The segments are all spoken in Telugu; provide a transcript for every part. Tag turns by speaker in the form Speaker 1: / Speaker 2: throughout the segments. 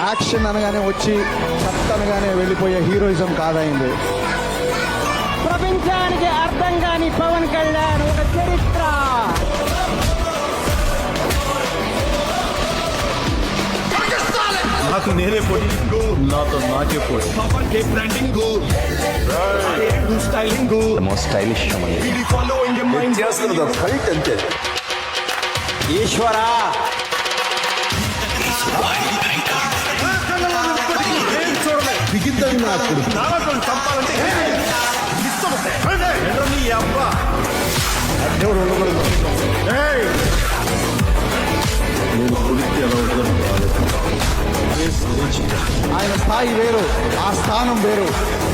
Speaker 1: యాక్షన్ అనగానే వచ్చి చెత్త అనగానే వెళ్ళిపోయే హీరోయిజం కాదైంది.
Speaker 2: ప్రపంచానికి అర్థం కాని పవన్ కళ్యాణ్ ఒక చరిత్ర.
Speaker 3: నాకు నేనే పోటీ, నాతో నాకే పోటీ.
Speaker 4: మోస్ట్ స్టైలిష్
Speaker 3: చేస్తున్నది ఫైట్ అంతే.
Speaker 2: ఈశ్వరా
Speaker 3: బిగిద్దని నాకు చంపాలంటే దేవుడు ఉండకూడదు. నేను కొడుకు ఎలా ఉంటుందని
Speaker 1: ఆయన స్థాయి వేరు, ఆ స్థానం వేరు.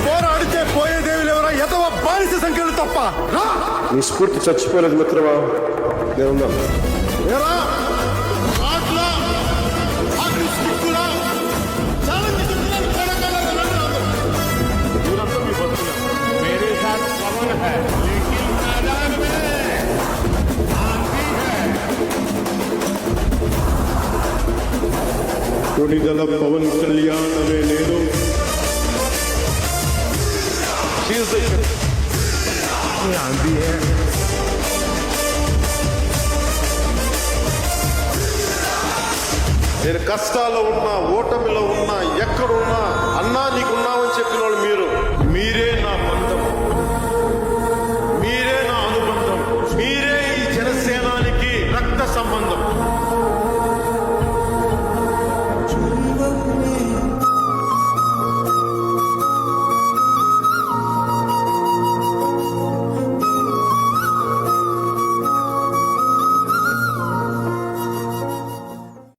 Speaker 3: పోరాడితే పోయేదేవి ఎవరా ఎదవ బానిస సంఖ్యలు తప్ప.
Speaker 5: నీ స్ఫూర్తి చచ్చిపోలేదు మిత్రమా, నేను కొడిదల పవన్ కళ్యాణ్ అనే నేను నేను కష్టాల్లో ఉన్నా, ఓటమిలో ఉన్నా, ఎక్కడున్నా అన్నా నీకున్నామని చెప్పిన వాళ్ళు మీరే నా బంధం, మీరే నా అనుబంధం, మీరే ఈ జనసేనానికి రక్త సంబంధం.